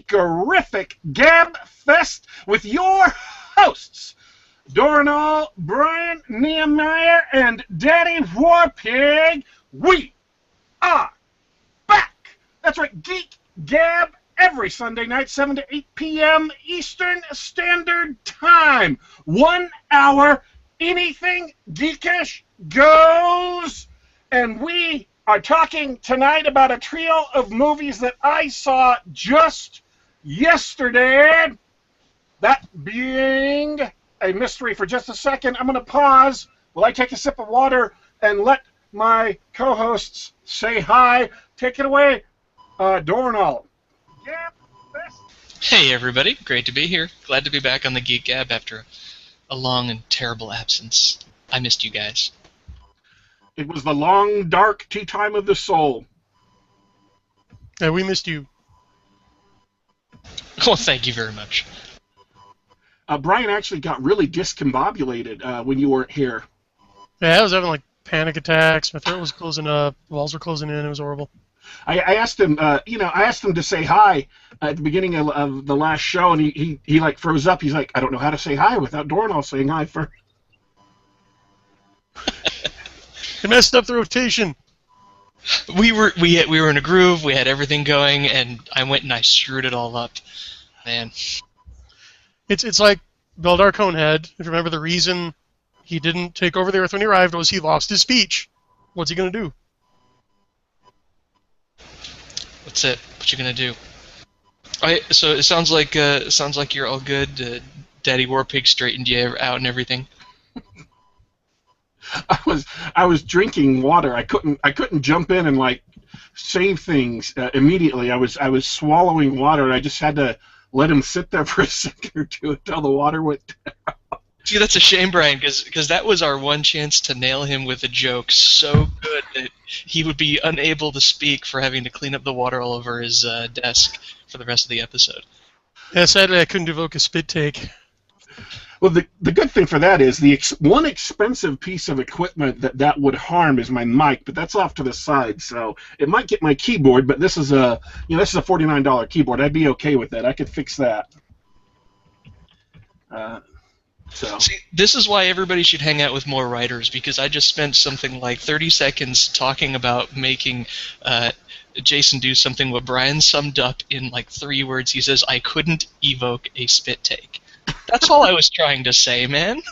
Geekarific Gabfest with your hosts, Dorrinal, Brian, Niemeier, and Daddy Warpig. We are back. That's right, Geek Gab every Sunday night, 7 to 8 p.m. Eastern Standard Time. 1 hour, anything geekish goes. And we are talking tonight about a trio of movies that I saw just yesterday. That being a mystery for just a second. I'm going to pause while I take a sip of water and let my co-hosts say hi. Take it away, Dorrinal. Hey everybody, great to be here. Glad to be back on the Geek Gab after a long and terrible absence. I missed you guys. It was the long, dark tea time of the soul. Yeah, we missed you. Well, thank you very much. Brian actually got really discombobulated when you weren't here. Yeah, I was having like panic attacks. My throat was closing up. Walls were closing in. It was horrible. I asked him, I asked him to say hi at the beginning of the last show, and he like froze up. He's like, I don't know how to say hi without Dorrinal saying hi first. It messed up the rotation. We were in a groove. We had everything going, and I went and I screwed it all up. Man, It's like Beldar Conehead. If you remember, the reason he didn't take over the Earth when he arrived was he lost his speech. What's he gonna do? what's it? What you gonna do? So it sounds like you're all good. Daddy Warpig straightened you out and everything. I was drinking water. I couldn't jump in and like save things immediately. I was swallowing water, and I just had to let him sit there for a second or two until the water went down. See, that's a shame, Brian, because that was our one chance to nail him with a joke so good that he would be unable to speak for having to clean up the water all over his desk for the rest of the episode. Yeah, sadly, I couldn't evoke a spit take. Well, the good thing for that is one expensive piece of equipment that would harm is my mic, but that's off to the side, so it might get my keyboard. But this is a $49 keyboard. I'd be okay with that. I could fix that. So. See, this is why everybody should hang out with more writers, because I just spent something like 30 seconds talking about making Jason do something what Brian summed up in like 3 words. He says, I couldn't evoke a spit take. That's all I was trying to say, man.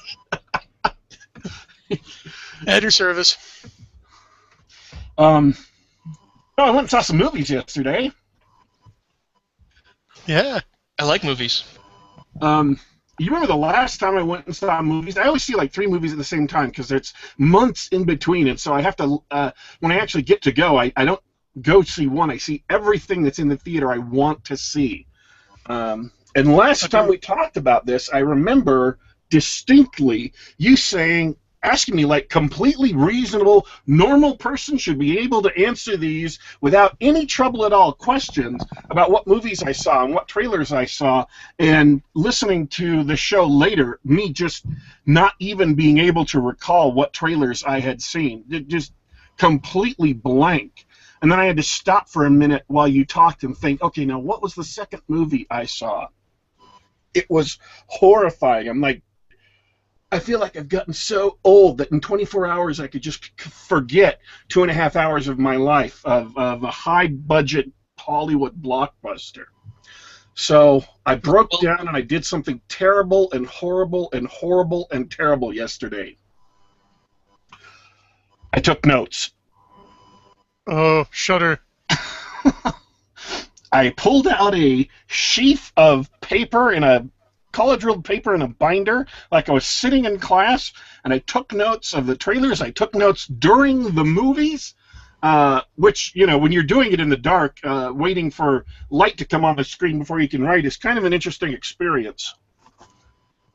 At your service. I went and saw some movies yesterday. Yeah. I like movies. You remember the last time I went and saw movies? I always see like 3 movies at the same time because there's months in between, and so I have to, when I actually get to go, I don't go see one. I see everything that's in the theater I want to see. And last time we talked about this, I remember distinctly you asking me like completely reasonable, normal person should be able to answer these without any trouble at all questions about what movies I saw and what trailers I saw, and listening to the show later, me just not even being able to recall what trailers I had seen. It just completely blank. And then I had to stop for a minute while you talked and think, okay, now what was the second movie I saw? It was horrifying. I'm like, I feel like I've gotten so old that in 24 hours I could just forget 2.5 hours of my life of a high-budget Hollywood blockbuster. So I broke down and I did something terrible and horrible and horrible and terrible yesterday. I took notes. Oh, shudder. I pulled out a sheaf of paper in a college-ruled paper in a binder like I was sitting in class, and I took notes of the trailers. I took notes during the movies, which, when you're doing it in the dark, waiting for light to come on the screen before you can write is kind of an interesting experience.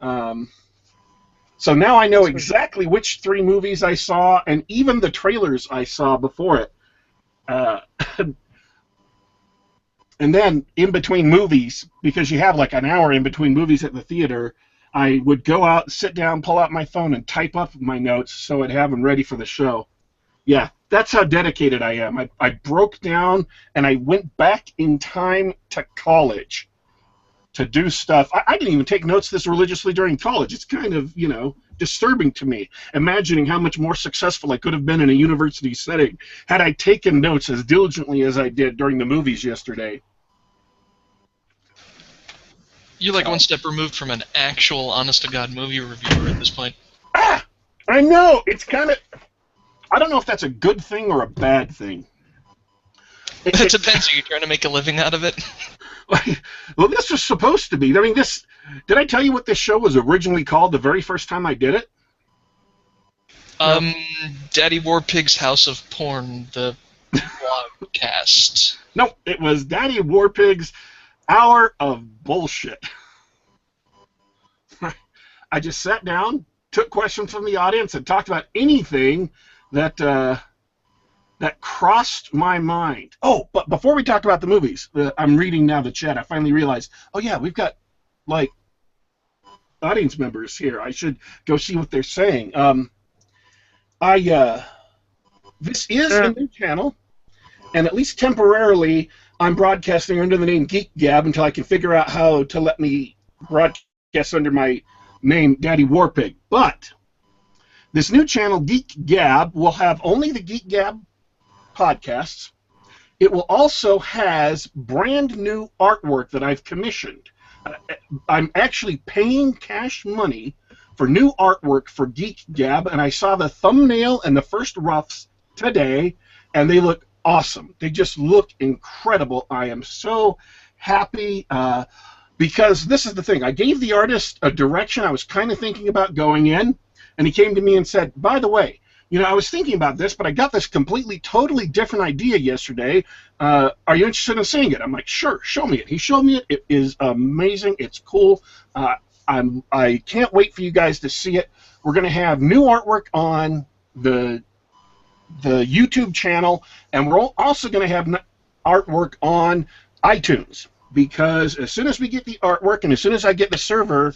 So now I know exactly which 3 movies I saw, and even the trailers I saw before it. And then, in between movies, because you have like an hour in between movies at the theater, I would go out, sit down, pull out my phone, and type up my notes so I'd have them ready for the show. Yeah, That's how dedicated I am. I broke down and I went back in time to college to do stuff. I didn't even take notes this religiously during college. It's kind of, disturbing to me, imagining how much more successful I could have been in a university setting had I taken notes as diligently as I did during the movies yesterday. You're like one step removed from an actual honest-to-God movie reviewer at this point. I know! It's kind of... I don't know if that's a good thing or a bad thing. It depends. Are you trying to make a living out of it? Well, this was supposed to be. I mean, did I tell you what this show was originally called the very first time I did it? Daddy Warpig's House of Porn, the vlogcast. No, it was Daddy Warpig's Hour of Bullshit. I just sat down, took questions from the audience, and talked about anything that crossed my mind. Oh, but before we talk about the movies, I'm reading now the chat. I finally realized, oh yeah, we've got like audience members here. I should go see what they're saying. This is a new channel, and at least temporarily, I'm broadcasting under the name Geek Gab until I can figure out how to let me broadcast under my name Daddy Warpig. But this new channel, Geek Gab, will have only the Geek Gab podcasts. It will also has brand new artwork that I've commissioned. I'm actually paying cash money for new artwork for Geek Gab, and I saw the thumbnail and the first roughs today, and they look awesome. They just look incredible. I am so happy because this is the thing. I gave the artist a direction I was kind of thinking about going in, and he came to me and said, by the way, I was thinking about this, but I got this completely, totally different idea yesterday. Are you interested in seeing it? I'm like, sure, show me it. He showed me it. It is amazing. It's cool. I can't wait for you guys to see it. We're going to have new artwork on the YouTube channel, and we're also going to have artwork on iTunes, because as soon as we get the artwork and as soon as I get the server,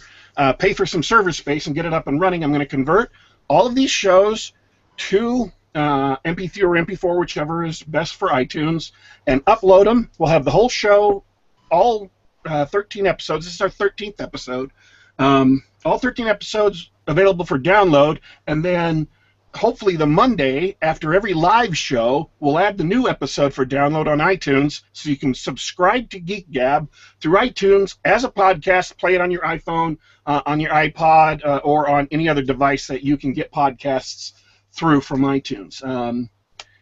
pay for some server space and get it up and running, I'm going to convert all of these shows to MP3 or MP4, whichever is best for iTunes, and upload them. We'll have the whole show, all 13 episodes. This is our 13th episode. All 13 episodes available for download, and then hopefully the Monday after every live show, we'll add the new episode for download on iTunes, so you can subscribe to Geek Gab through iTunes as a podcast, play it on your iPhone, on your iPod, or on any other device that you can get podcasts through from iTunes.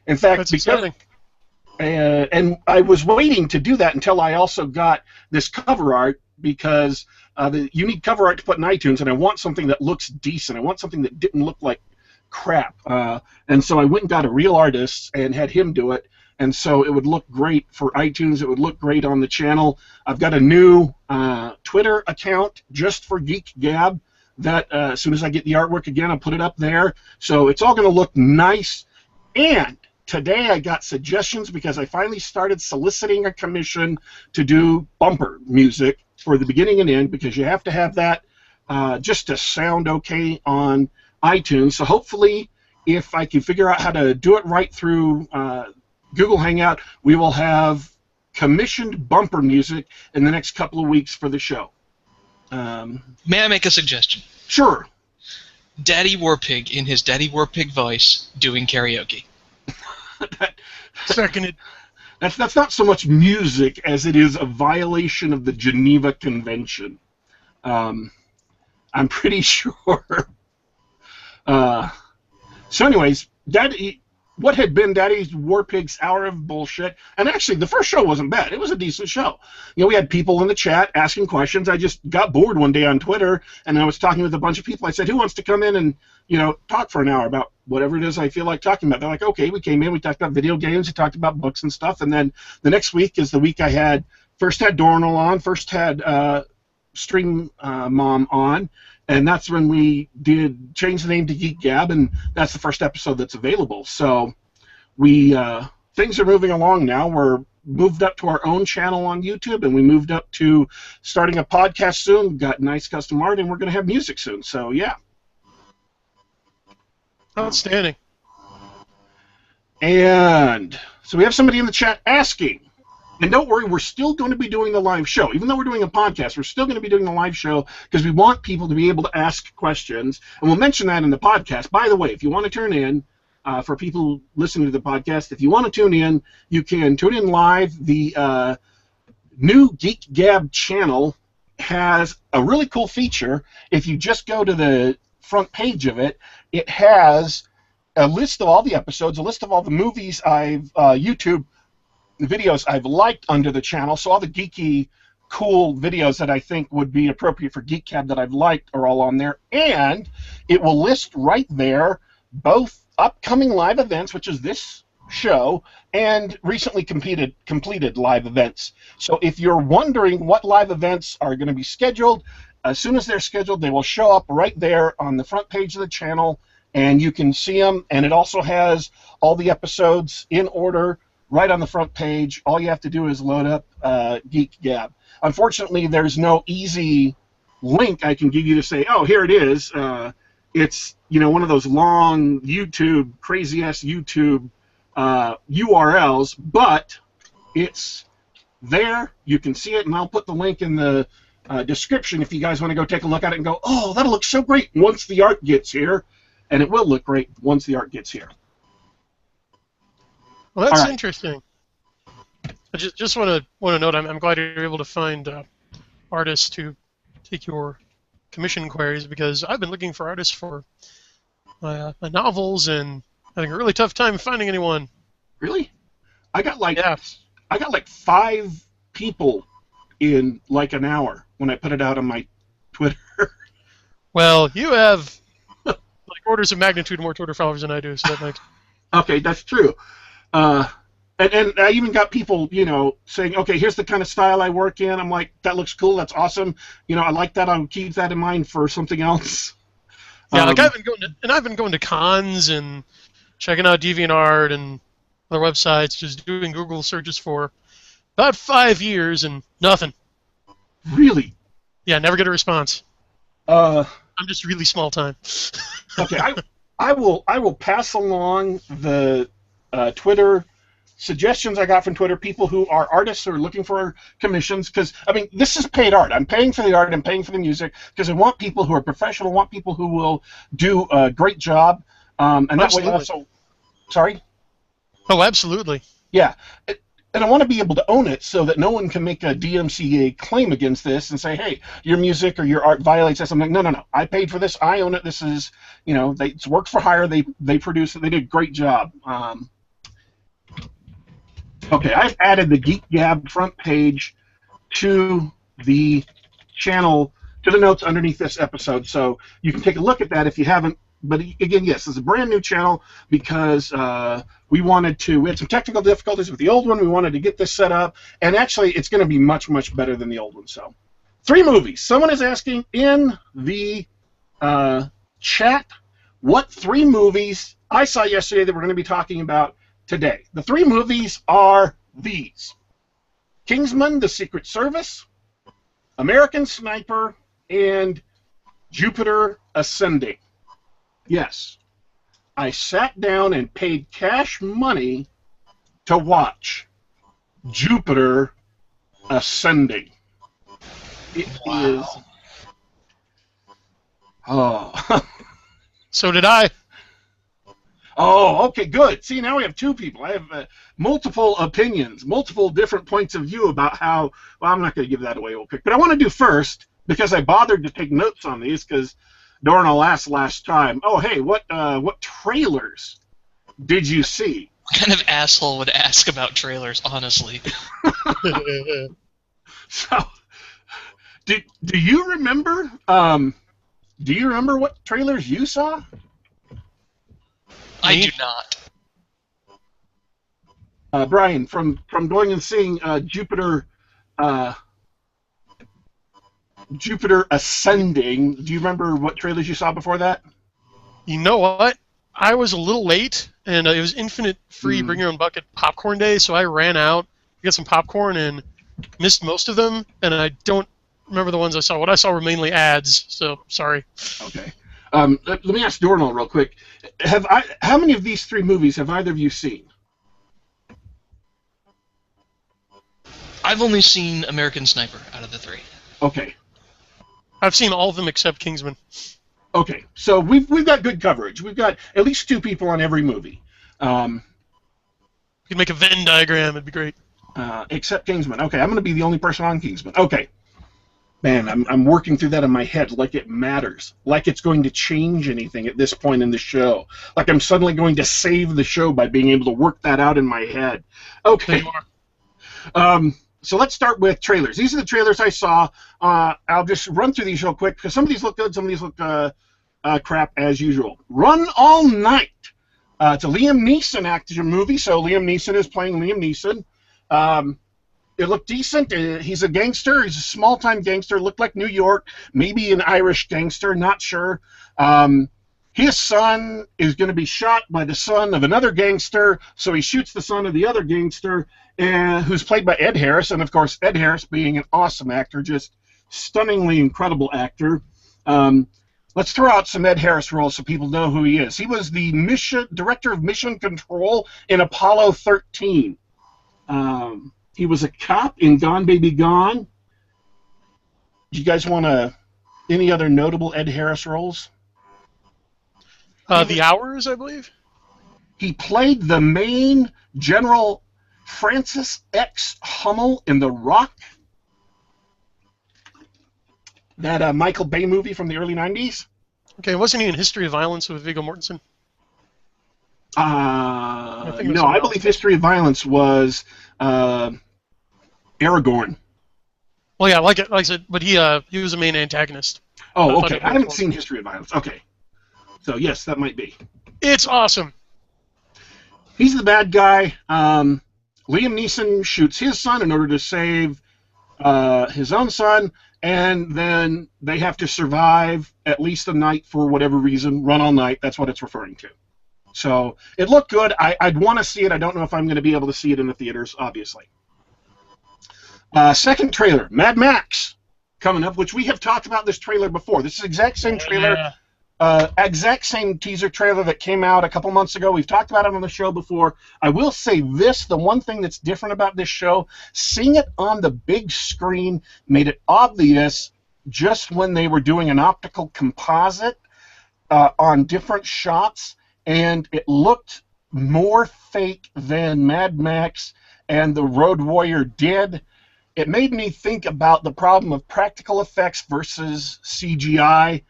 In fact, and I was waiting to do that until I also got this cover art, because you need cover art to put in iTunes, and I want something that looks decent. I want something that didn't look like crap. And so I went and got a real artist and had him do it, and so it would look great for iTunes. It would look great on the channel. I've got a new Twitter account just for Geek Gab that as soon as I get the artwork again, I'll put it up there. So it's all going to look nice. And today I got suggestions because I finally started soliciting a commission to do bumper music for the beginning and end, because you have to have that just to sound okay on iTunes. So hopefully, if I can figure out how to do it right through Google Hangout, we will have commissioned bumper music in the next couple of weeks for the show. May I make a suggestion? Sure. Daddy Warpig in his Daddy Warpig voice doing karaoke. Seconded. That's not so much music as it is a violation of the Geneva Convention. I'm pretty sure. So anyways, what had been Daddy Warpig's Hour of Bullshit, and actually the first show wasn't bad. It was a decent show. We had people in the chat asking questions. I just got bored one day on Twitter, and I was talking with a bunch of people. I said, who wants to come in and talk for an hour about whatever it is I feel like talking about? They're like, okay. We came in, we talked about video games, we talked about books and stuff, and then the next week is the week I first had Dorrinal on, first had Stream Mom on, and that's when we did change the name to Geek Gab, and that's the first episode that's available. So things are moving along now. We're moved up to our own channel on YouTube, and we moved up to starting a podcast soon. We've got nice custom art, and we're going to have music soon. So yeah. Outstanding. And so we have somebody in the chat asking. And don't worry, we're still going to be doing the live show. Even though we're doing a podcast, we're still going to be doing the live show because we want people to be able to ask questions. And we'll mention that in the podcast. By the way, if you want to turn in, for people listening to the podcast, if you want to tune in, you can tune in live. The new Geek Gab channel has a really cool feature. If you just go to the front page of it, it has a list of all the episodes, a list of all the movies YouTube videos I've liked under the channel. So all the geeky, cool videos that I think would be appropriate for Geek Gab that I've liked are all on there. And it will list right there both upcoming live events, which is this show, and recently completed live events. So if you're wondering what live events are going to be scheduled, as soon as they're scheduled, they will show up right there on the front page of the channel, and you can see them. And it also has all the episodes in order right on the front page. All you have to do is load up Geek Gab. Unfortunately, there's no easy link I can give you to say, oh, here it is. It's, you know, one of those long YouTube, crazy-ass YouTube URLs, but it's there. You can see it, and I'll put the link in the description if you guys want to go take a look at it and go, oh, that'll look so great once the art gets here. And it will look great once the art gets here. Well, that's interesting. I just want to note, I'm glad you're able to find artists to take your commission queries, because I've been looking for artists for my novels and having a really tough time finding anyone. Really? I got like 5 people in like an hour when I put it out on my Twitter. Well, you have like orders of magnitude more Twitter followers than I do, so that makes. Okay, that's true. And I even got people, you know, saying, okay, here's the kind of style I work in. I'm like, that looks cool. That's awesome. You know, I like that. I'll keep that in mind for something else. Yeah, like I've been going to cons and checking out DeviantArt and other websites, just doing Google searches for about 5 years and nothing. Really? Yeah, never get a response. I'm just really small time. Okay, I will pass along the Twitter suggestions I got from Twitter, people who are artists who are looking for commissions, because, I mean, this is paid art. I'm paying for the art, I'm paying for the music, because I want people who are professional, I want people who will do a great job, and that way also... Sorry? Oh, absolutely. Yeah, and I want to be able to own it so that no one can make a DMCA claim against this and say, hey, your music or your art violates this. I'm like, no, I paid for this, I own it, this is, you know, it's work for hire, they produce it, they did a great job. Okay, I've added the Geek Gab front page to the channel, to the notes underneath this episode, so you can take a look at that if you haven't. But again, yes, it's a brand new channel because we had some technical difficulties with the old one. We wanted to get this set up, and actually it's going to be much, much better than the old one. So, 3 movies. Someone is asking in the chat what 3 movies I saw yesterday that we're going to be talking about today. The 3 movies are these: Kingsmen, The Secret Service, American Sniper, and Jupiter Ascending. Yes, I sat down and paid cash money to watch Jupiter Ascending. It is... Oh. So did I. Oh, okay, good. See, now we have 2 people. I have multiple opinions, multiple different points of view about how... Well, I'm not going to give that away real quick. But I want to do first, because I bothered to take notes on these, because Dorrinal asked last time, oh, hey, what trailers did you see? What kind of asshole would ask about trailers, honestly? So, do you remember? Do you remember what trailers you saw? I do not. Brian, from going and seeing Jupiter Ascending, do you remember what trailers you saw before that? You know what? I was a little late, and it was Infinite Free Bring Your Own Bucket Popcorn Day, so I ran out to get some popcorn and missed most of them, and I don't remember the ones I saw. What I saw were mainly ads, so sorry. Okay. Let me ask Dorrinal real quick. How many of these 3 movies have either of you seen? I've only seen American Sniper out of the three. Okay. I've seen all of them except Kingsman. Okay. So we've got good coverage. We've got at least 2 people on every movie. You could make a Venn diagram. It'd be great. Except Kingsman. Okay, I'm going to be the only person on Kingsman. Okay. Man, I'm working through that in my head like it matters. Like it's going to change anything at this point in the show. Like I'm suddenly going to save the show by being able to work that out in my head. Okay. There you are. So let's start with trailers. These are the trailers I saw. I'll just run through these real quick because some of these look good, some of these look crap as usual. Run All Night. It's a Liam Neeson action movie, so Liam Neeson is playing Liam Neeson. It looked decent. He's a gangster. He's a small-time gangster. Looked like New York, maybe an Irish gangster, not sure. His son is going to be shot by the son of another gangster, so he shoots the son of the other gangster, who's played by Ed Harris, and of course Ed Harris being an awesome actor, just stunningly incredible actor. Let's throw out some Ed Harris roles so people know who he is. He was the director of mission control in Apollo 13. He was a cop in Gone Baby Gone. Do you guys want any other notable Ed Harris roles? The Hours, I believe. He played the main General Francis X. Hummel in The Rock. That Michael Bay movie from the early 90s. Okay, wasn't he in History of Violence with Viggo Mortensen? No, I believe History of Violence was Aragorn. Well, yeah, like I said, but he was a main antagonist. Oh, okay. I haven't seen History of Violence. Okay. So, yes, that might be. It's awesome. He's the bad guy. Liam Neeson shoots his son in order to save his own son, and then they have to survive at least a night for whatever reason. Run all night. That's what it's referring to. So, it looked good. I'd want to see it. I don't know if I'm going to be able to see it in the theaters, obviously. Second trailer, Mad Max, coming up, which we have talked about this trailer before. This is the exact same trailer, exact same teaser trailer that came out a couple months ago. We've talked about it on the show before. I will say this, the one thing that's different about this show, seeing it on the big screen made it obvious just when they were doing an optical composite on different shots, and it looked more fake than Mad Max and the Road Warrior did. It made me think about the problem of practical effects versus CGI.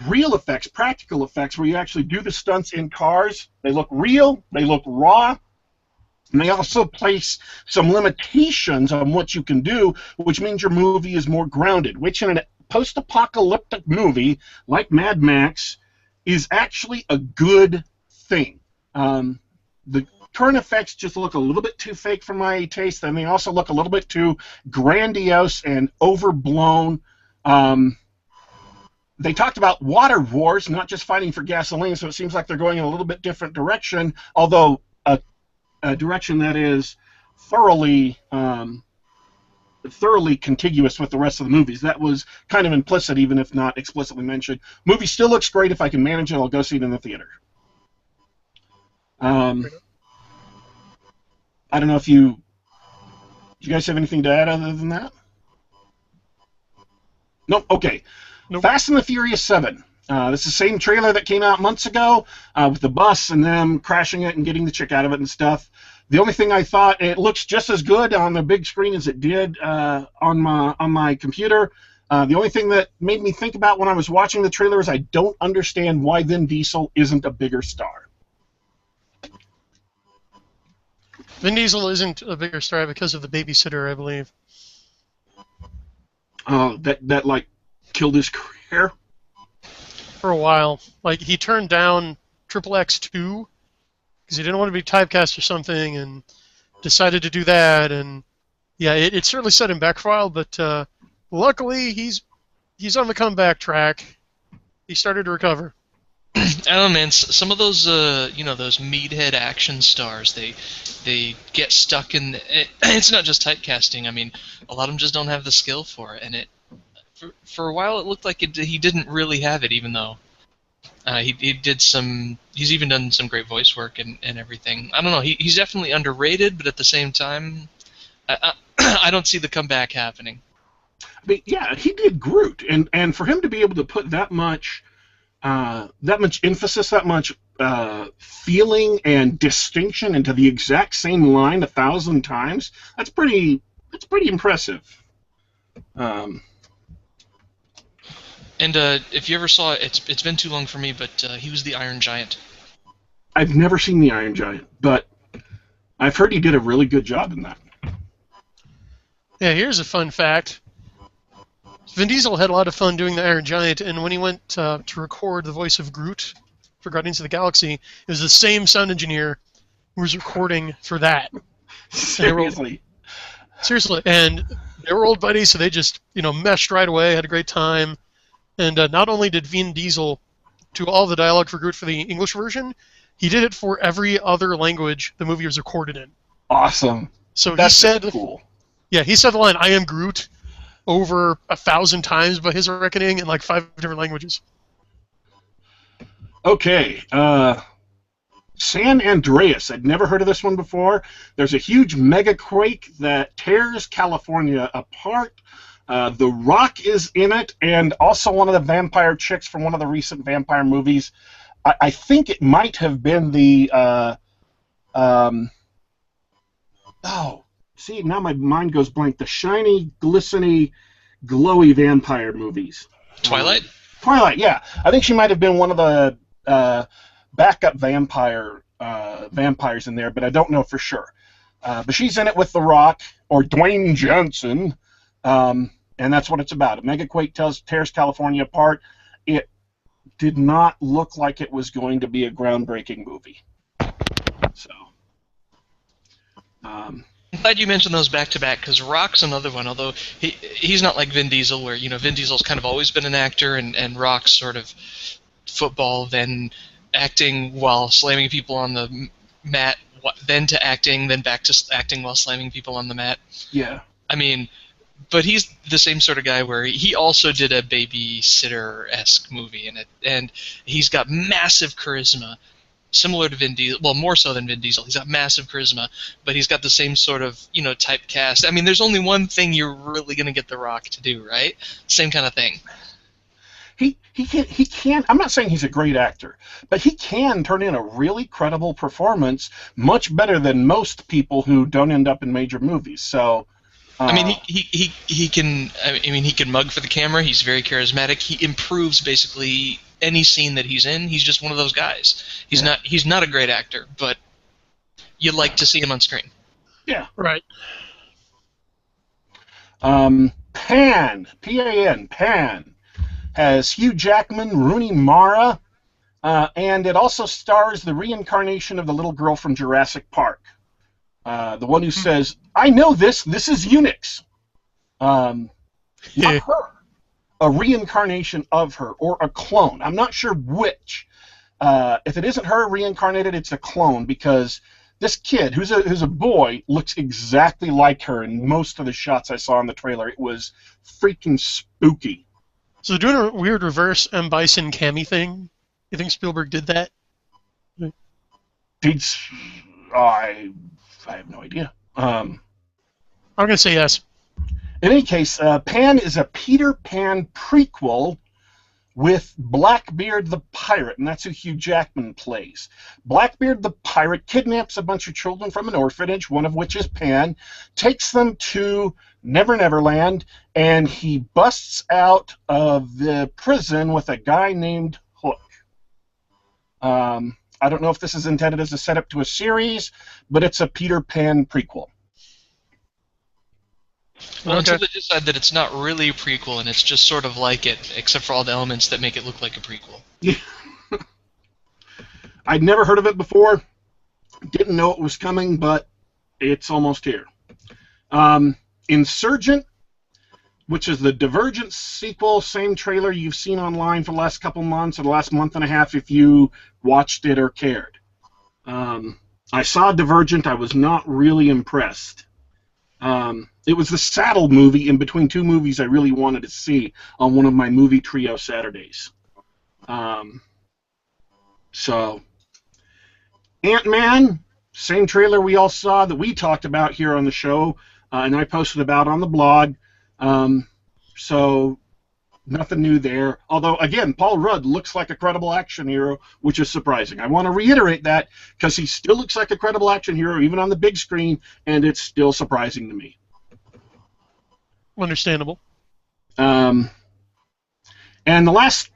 Real effects, practical effects, where you actually do the stunts in cars, they look real, they look raw, and they also place some limitations on what you can do, which means your movie is more grounded, which in a post-apocalyptic movie like Mad Max is actually a good thing. The current effects just look a little bit too fake for my taste, and they also look a little bit too grandiose and overblown. They talked about water wars, not just fighting for gasoline, so it seems like they're going in a little bit different direction, although a direction that is thoroughly contiguous with the rest of the movies. That was kind of implicit, even if not explicitly mentioned. Movie still looks great. If I can manage it, I'll go see it in the theater. I don't know if you guys have anything to add other than that? Nope. Okay. Nope. Fast and the Furious 7. This is the same trailer that came out months ago with the bus and them crashing it and getting the chick out of it and stuff. The only thing I thought, it looks just as good on the big screen as it did on my computer. The only thing that made me think about when I was watching the trailer is I don't understand why Vin Diesel isn't a bigger star. Vin Diesel isn't a bigger star because of The Babysitter, I believe. That like killed his career? For a while. Like, he turned down Triple X2 because he didn't want to be typecast or something, and decided to do that, and yeah, it certainly set him back for a while, but luckily he's on the comeback track. He started to recover. I don't know, man. Some of those, those meathead action stars, they get stuck in. It's not just typecasting. I mean, a lot of them just don't have the skill for it, and for a while it looked like he didn't really have it, even though he did some. He's even done some great voice work and everything. I don't know. He's definitely underrated, but at the same time, I don't see the comeback happening. I mean, yeah, he did Groot, and for him to be able to put that much emphasis, that much feeling and distinction into the exact same line 1,000 times, that's pretty impressive. And if you ever saw it, it's been too long for me, but he was the Iron Giant. I've never seen the Iron Giant, but I've heard he did a really good job in that. Yeah, here's a fun fact. Vin Diesel had a lot of fun doing the Iron Giant, and when he went to record the voice of Groot for Guardians of the Galaxy, it was the same sound engineer who was recording for that. Seriously. Seriously, and they were old buddies, so they just meshed right away, had a great time. And not only did Vin Diesel do all the dialogue for Groot for the English version, he did it for every other language the movie was recorded in. Awesome. So That's he said, cool. Yeah, he said the line "I am Groot" over 1,000 times by his reckoning in like 5 different languages. Okay, San Andreas. I'd never heard of this one before. There's a huge megaquake that tears California apart. The Rock is in it, and also one of the vampire chicks from one of the recent vampire movies. I think it might have been the... see, now my mind goes blank. The shiny, glistening, glowy vampire movies. Twilight? Twilight, yeah. I think she might have been one of the backup vampires in there, but I don't know for sure. But she's in it with The Rock, or Dwayne Johnson, and that's what it's about. A megaquake tears California apart. It did not look like it was going to be a groundbreaking movie. So... I'm glad you mentioned those back to back, because Rock's another one. Although he's not like Vin Diesel, where Vin Diesel's kind of always been an actor, and Rock's sort of football, then acting while slamming people on the mat, then to acting, then back to acting while slamming people on the mat. Yeah. I mean, but he's the same sort of guy where he also did a babysitter-esque movie in it, and he's got massive charisma. Similar to Vin Diesel, well, more so than Vin Diesel. He's got massive charisma, but he's got the same sort of, typecast. I mean, there's only one thing you're really going to get The Rock to do, right? Same kind of thing. He can. I'm not saying he's a great actor, but he can turn in a really credible performance, much better than most people who don't end up in major movies. So, I mean, he can. I mean, he can mug for the camera. He's very charismatic. He improves basically any scene that he's in. He's just one of those guys. He's not a great actor, but you like to see him on screen. Yeah. Right. Pan, P-A-N, Pan, has Hugh Jackman, Rooney Mara, and it also stars the reincarnation of the little girl from Jurassic Park. The one who says, "I know this is Unix." Not her. A reincarnation of her, or a clone. I'm not sure which. If it isn't her reincarnated, it's a clone, because this kid, who's a boy, looks exactly like her in most of the shots I saw in the trailer. It was freaking spooky. So they're doing a weird reverse M. Bison Cammy thing. You think Spielberg did that? I have no idea. I'm going to say yes. In any case, Pan is a Peter Pan prequel with Blackbeard the Pirate, and that's who Hugh Jackman plays. Blackbeard the Pirate kidnaps a bunch of children from an orphanage, one of which is Pan, takes them to Never Never Land, and he busts out of the prison with a guy named Hook. I don't know if this is intended as a setup to a series, but it's a Peter Pan prequel. Well, until they decide that it's not really a prequel and it's just sort of like it, except for all the elements that make it look like a prequel. Yeah. I'd never heard of it before. Didn't know it was coming, but it's almost here. Insurgent, which is the Divergent sequel, same trailer you've seen online for the last couple months or the last month and a half if you watched it or cared. I saw Divergent. I was not really impressed. It was the saddle movie in between two movies I really wanted to see on one of my movie trio Saturdays. So, Ant-Man, same trailer we all saw that we talked about here on the show. and I posted about on the blog. So nothing new there. Although, again, Paul Rudd looks like a credible action hero, which is surprising. I want to reiterate that because he still looks like a credible action hero, even on the big screen, and it's still surprising to me. Understandable. And the last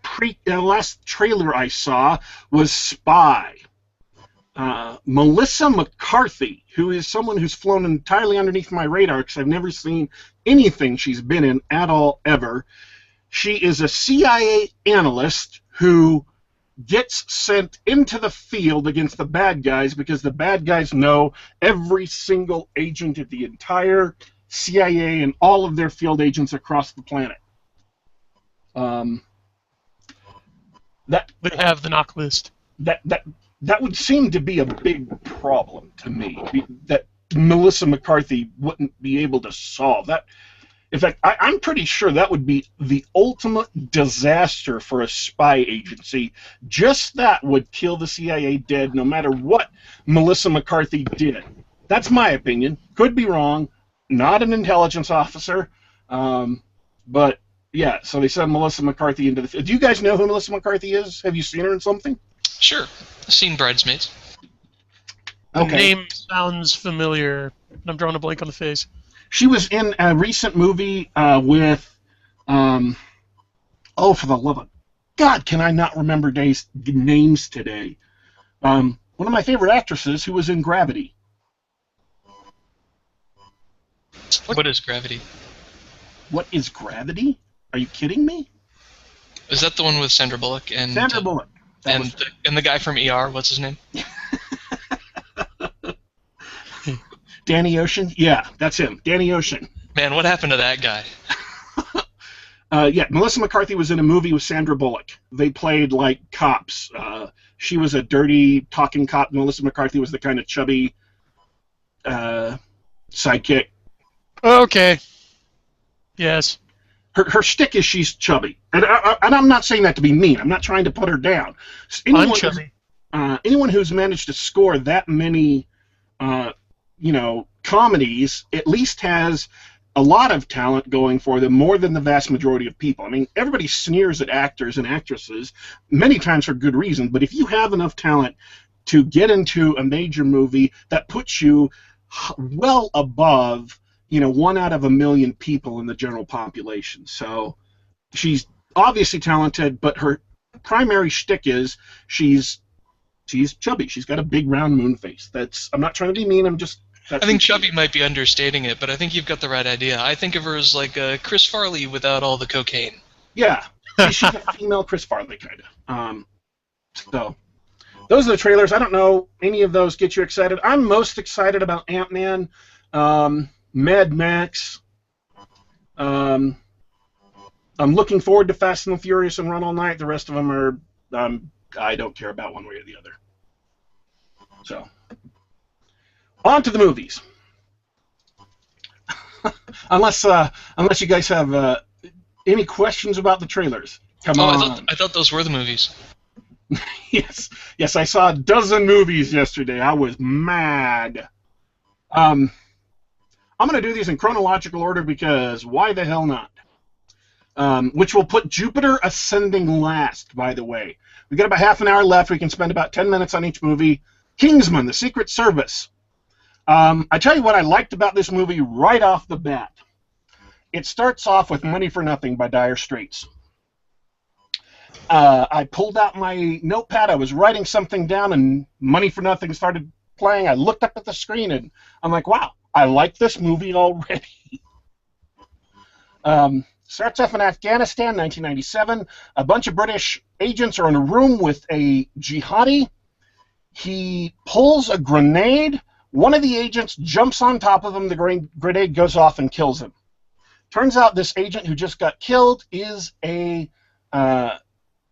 trailer I saw was Spy. Melissa McCarthy, who is someone who's flown entirely underneath my radar because I've never seen anything she's been in at all ever. She is a CIA analyst who gets sent into the field against the bad guys because the bad guys know every single agent at the entire CIA and all of their field agents across the planet. They have the knock list. That would seem to be a big problem to me, that Melissa McCarthy wouldn't be able to solve that. In fact, I'm pretty sure that would be the ultimate disaster for a spy agency. Just that would kill the CIA dead, no matter what Melissa McCarthy did. That's my opinion. Could be wrong. Not an intelligence officer. But, yeah, so they sent Melissa McCarthy into the field. Do you guys know who Melissa McCarthy is? Have you seen her in something? Sure. I've seen Bridesmaids. The Okay. name sounds familiar. I'm drawing a blank on the face. She was in a recent movie with, for the love of God, can I not remember names today? One of my favorite actresses who was in Gravity. What is Gravity? What is Gravity? Are you kidding me? Is that the one with Sandra Bullock and Sandra Bullock. and the guy from ER? What's his name? Danny Ocean? Yeah, that's him. Danny Ocean. Man, what happened to that guy? Yeah, Melissa McCarthy was in a movie with Sandra Bullock. They played like cops. She was a dirty talking cop. Melissa McCarthy was the kind of chubby sidekick. Okay. Yes. Her shtick is she's chubby, and I'm not saying that to be mean. I'm not trying to put her down. I'm chubby. Anyone who's managed to score that many, comedies at least has a lot of talent going for them, more than the vast majority of people. I mean, everybody sneers at actors and actresses, many times for good reason, but if you have enough talent to get into a major movie that puts you well above, 1 out of a million people in the general population. So she's obviously talented, but her primary shtick is she's chubby. She's got a big round moon face. I'm not trying to be mean. I think chubby might be understating it, but I think you've got the right idea. I think of her as like Chris Farley without all the cocaine. Yeah, she's a female Chris Farley kind of. So those are the trailers. I don't know any of those get you excited. I'm most excited about Ant-Man, Mad Max. I'm looking forward to Fast and the Furious and Run All Night. The rest of them are I don't care about one way or the other. So. On to the movies. unless you guys have any questions about the trailers. Come on. I thought those were the movies. Yes, I saw a dozen movies yesterday. I was mad. I'm going to do these in chronological order because why the hell not? Which will put Jupiter Ascending last, by the way. We've got about half an hour left. We can spend about 10 minutes on each movie. Kingsmen, The Secret Service. I tell you what I liked about this movie right off the bat. It starts off with Money for Nothing by Dire Straits. I pulled out my notepad. I was writing something down, and Money for Nothing started playing. I looked up at the screen, and I'm like, wow, I like this movie already. Starts off in Afghanistan, 1997. A bunch of British agents are in a room with a jihadi. He pulls a grenade. One of the agents jumps on top of him. The grenade goes off and kills him. Turns out this agent who just got killed is a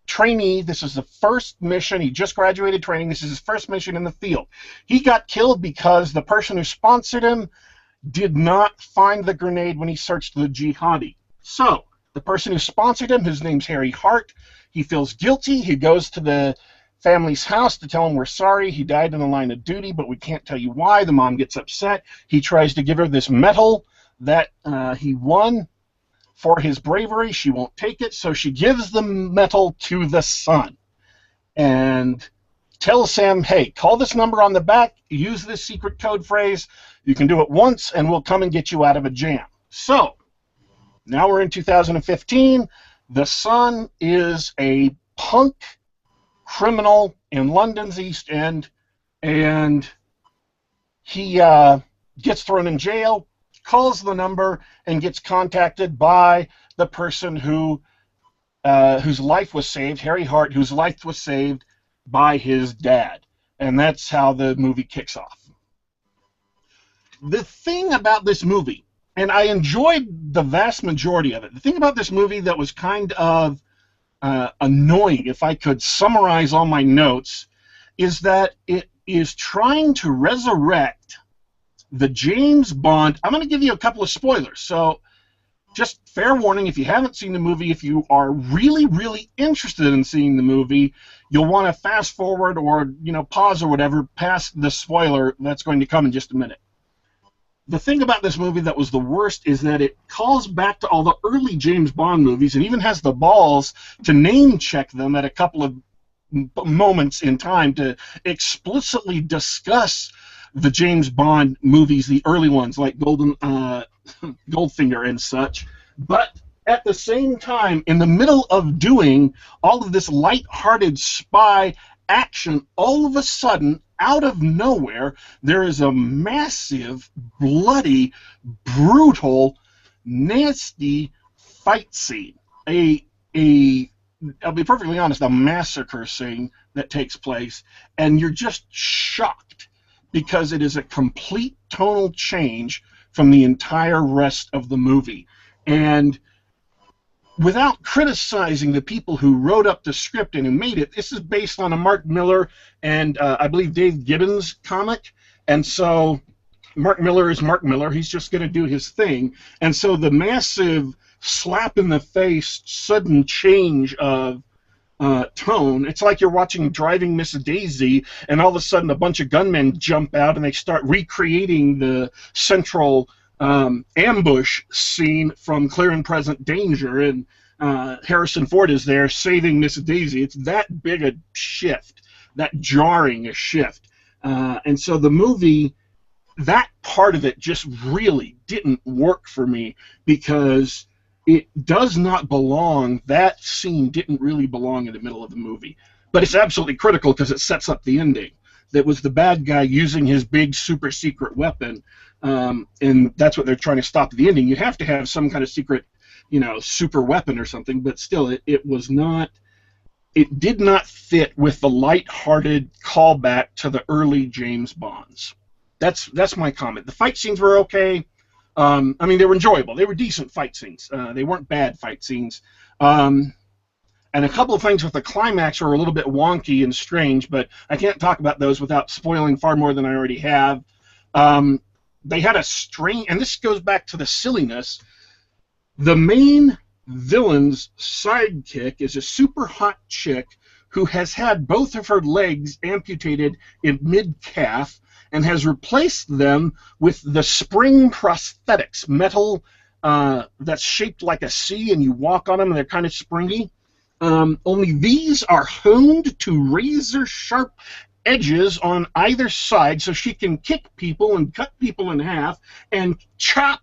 trainee. This is the first mission. He just graduated training. This is his first mission in the field. He got killed because the person who sponsored him did not find the grenade when he searched the jihadi. So, the person who sponsored him, his name's Harry Hart. He feels guilty. He goes to the family's house to tell him we're sorry. He died in the line of duty, but we can't tell you why. The mom gets upset. He tries to give her this medal that he won for his bravery. She won't take it, so she gives the medal to the Sun and tells Sam, hey, call this number on the back, use this secret code phrase, you can do it once, and we'll come and get you out of a jam. So, now we're in 2015. The Sun is a punk criminal in London's East End, and he gets thrown in jail, calls the number, and gets contacted by the person whose life was saved, Harry Hart, whose life was saved by his dad. And that's how the movie kicks off. The thing about this movie, and I enjoyed the vast majority of it, the thing about this movie that was kind of annoying, if I could summarize all my notes, is that it is trying to resurrect the James Bond. I'm going to give you a couple of spoilers, so just fair warning, if you haven't seen the movie, if you are really, really interested in seeing the movie, you'll want to fast forward or, pause or whatever past the spoiler that's going to come in just a minute. The thing about this movie that was the worst is that it calls back to all the early James Bond movies and even has the balls to name check them at a couple of moments in time to explicitly discuss the James Bond movies, the early ones like Goldfinger and such. But at the same time, in the middle of doing all of this light-hearted spy action, all of a sudden, out of nowhere, there is a massive, bloody, brutal, nasty fight scene. I'll be perfectly honest, a massacre scene that takes place, and you're just shocked because it is a complete tonal change from the entire rest of the movie. And without criticizing the people who wrote up the script and who made it, this is based on a Mark Millar and I believe Dave Gibbons comic, and so Mark Millar is Mark Millar. He's just going to do his thing. And so the massive slap in the face, sudden change of tone, it's like you're watching Driving Miss Daisy, and all of a sudden a bunch of gunmen jump out and they start recreating the central ambush scene from Clear and Present Danger, and Harrison Ford is there saving Miss Daisy. It's that big a shift, that jarring a shift. And so the movie, that part of it just really didn't work for me because it does not belong, that scene didn't really belong in the middle of the movie. But it's absolutely critical because it sets up the ending. That was the bad guy using his big super secret weapon, and that's what they're trying to stop at the ending. You have to have some kind of secret, super weapon or something, but still, it was not, it did not fit with the light-hearted callback to the early James Bonds. That's my comment. The fight scenes were okay. They were enjoyable. They were decent fight scenes. They weren't bad fight scenes. And a couple of things with the climax are a little bit wonky and strange, but I can't talk about those without spoiling far more than I already have. They had a strange, and this goes back to the silliness. The main villain's sidekick is a super hot chick who has had both of her legs amputated in mid-calf and has replaced them with the spring prosthetics, metal that's shaped like a C, and you walk on them and they're kind of springy. Only these are honed to razor-sharp edges on either side so she can kick people and cut people in half and chop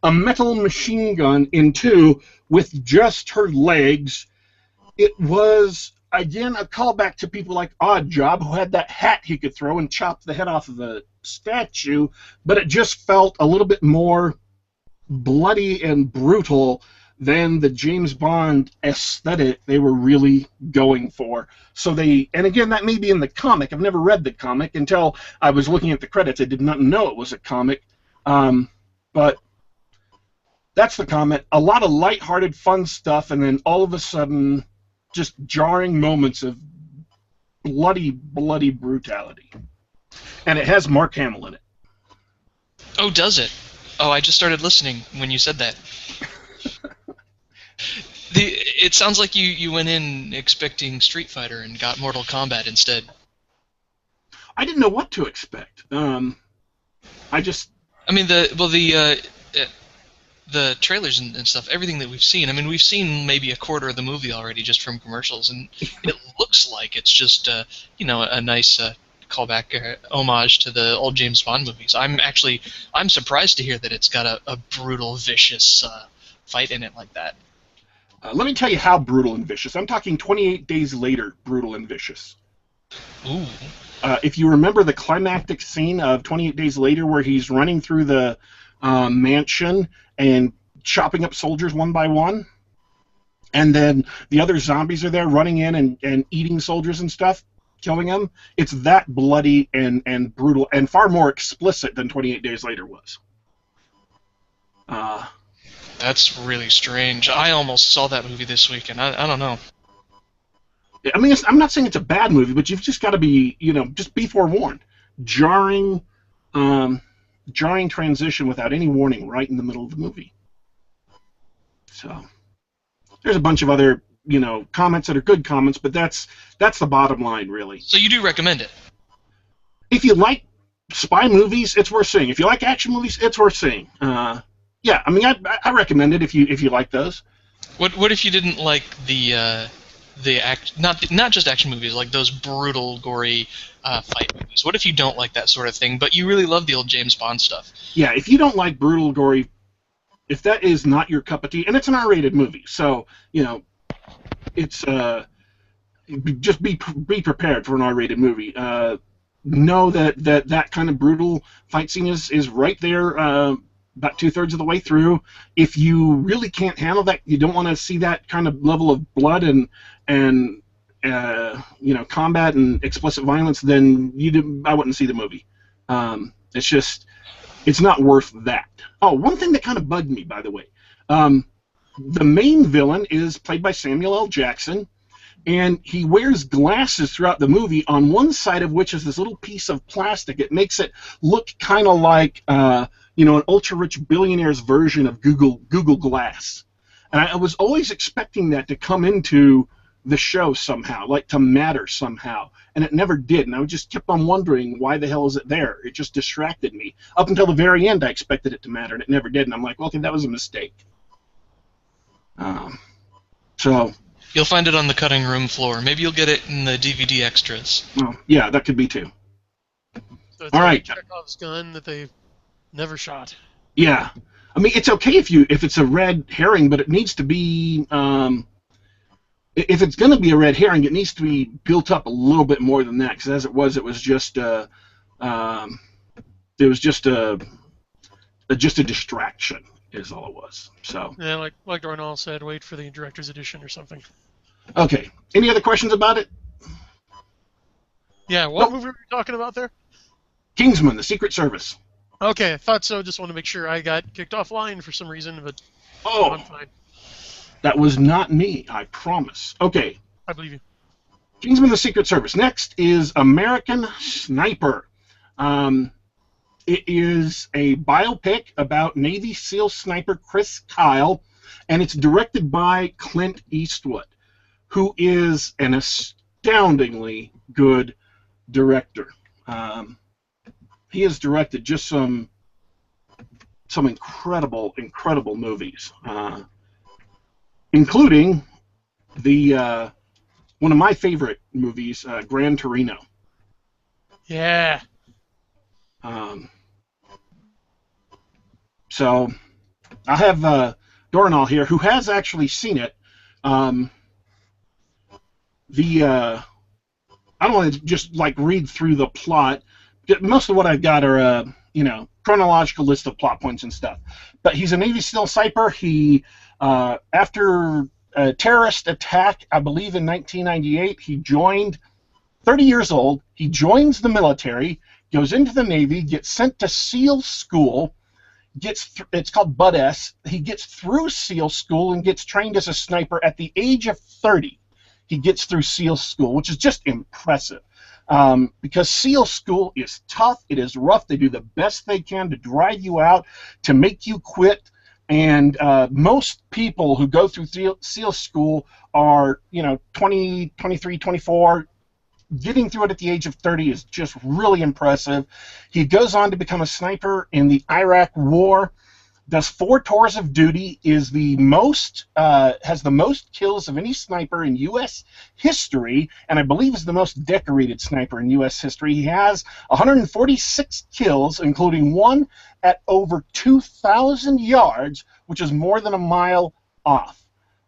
a metal machine gun in two with just her legs. It was, again, a callback to people like Oddjob, who had that hat he could throw and chop the head off of a statue, but it just felt a little bit more bloody and brutal than the James Bond aesthetic they were really going for. So and again, that may be in the comic. I've never read the comic until I was looking at the credits. I did not know it was a comic. But that's the comment. A lot of lighthearted, fun stuff, and then all of a sudden, just jarring moments of bloody, bloody brutality. And it has Mark Hamill in it. Oh, does it? Oh, I just started listening when you said that. It sounds like you went in expecting Street Fighter and got Mortal Kombat instead. I didn't know what to expect. the trailers and stuff, everything that we've seen. I mean, we've seen maybe a quarter of the movie already just from commercials, and it looks like it's just a nice callback homage to the old James Bond movies. I'm surprised to hear that it's got a brutal, vicious fight in it like that. Let me tell you how brutal and vicious. I'm talking 28 Days Later, brutal and vicious. Ooh. If you remember the climactic scene of 28 Days Later where he's running through the mansion and chopping up soldiers one by one, and then the other zombies are there running in and eating soldiers and stuff, killing them, it's that bloody and brutal and far more explicit than 28 Days Later was. That's really strange. I almost saw that movie this week, and I don't know. I mean, I'm not saying it's a bad movie, but you've just got to be, just be forewarned. Jarring transition without any warning right in the middle of the movie. So there's a bunch of other, comments that are good comments, but that's the bottom line, really. So you do recommend it? If you like spy movies, it's worth seeing. If you like action movies, it's worth seeing. Yeah, I mean, I recommend it if you like those. What if you didn't like not just action movies, like those brutal, gory fight movies? What if you don't like that sort of thing, but you really love the old James Bond stuff? Yeah, if you don't like brutal, gory, if that is not your cup of tea, and it's an R-rated movie, so it's just be prepared for an R-rated movie. Know that kind of brutal fight scene is right there. About 2/3 of the way through. If you really can't handle that, you don't want to see that kind of level of blood and combat and explicit violence, then I wouldn't see the movie. It's not worth that. Oh, one thing that kind of bugged me, by the way, the main villain is played by Samuel L. Jackson, and he wears glasses throughout the movie, on one side of which is this little piece of plastic. It makes it look kind of like an ultra-rich billionaire's version of Google Glass. And I was always expecting that to come into the show somehow, like to matter somehow, and it never did. And I just kept on wondering, why the hell is it there? It just distracted me. Up until the very end, I expected it to matter, and it never did. And I'm like, well, okay, that was a mistake. So you'll find it on the cutting room floor. Maybe you'll get it in the DVD extras. Well, yeah, that could be too. So it's all right. Chekhov's gun that they never shot. Yeah, I mean, it's okay if it's a red herring, but it needs to be. If it's going to be a red herring, it needs to be built up a little bit more than that. Because as it was just a distraction, is all it was. So yeah, like Dorrinal said, wait for the director's edition or something. Okay. Any other questions about it? Yeah. What movie were you talking about there? Kingsmen: The Secret Service. Okay, I thought so. Just want to make sure. I got kicked offline for some reason, but I'm fine. That was not me, I promise. Okay. I believe you. Kingsmen: The Secret Service. Next is American Sniper. It is a biopic about Navy SEAL sniper Chris Kyle, and it's directed by Clint Eastwood, who is an astoundingly good director. He has directed just some incredible movies, including the one of my favorite movies, Gran Torino. Yeah. So I have Dorrinal here, who has actually seen it. I don't want to just read through the plot. Most of what I've got are chronological list of plot points and stuff. But he's a Navy SEAL sniper. He after a terrorist attack, I believe in 1998, he joined. 30 years old. He joins the military, goes into the Navy, gets sent to SEAL school. It's called Bud S. He gets through SEAL school and gets trained as a sniper at the age of 30. He gets through SEAL school, which is just impressive. Because SEAL school is tough, it is rough, they do the best they can to drive you out, to make you quit, and most people who go through SEAL school are, 20, 23, 24. Getting through it at the age of 30 is just really impressive. He goes on to become a sniper in the Iraq War. does 4 tours of duty, is the most has the most kills of any sniper in U.S. history, and I believe is the most decorated sniper in U.S. history. He has 146 kills, including one at over 2,000 yards, which is more than a mile off.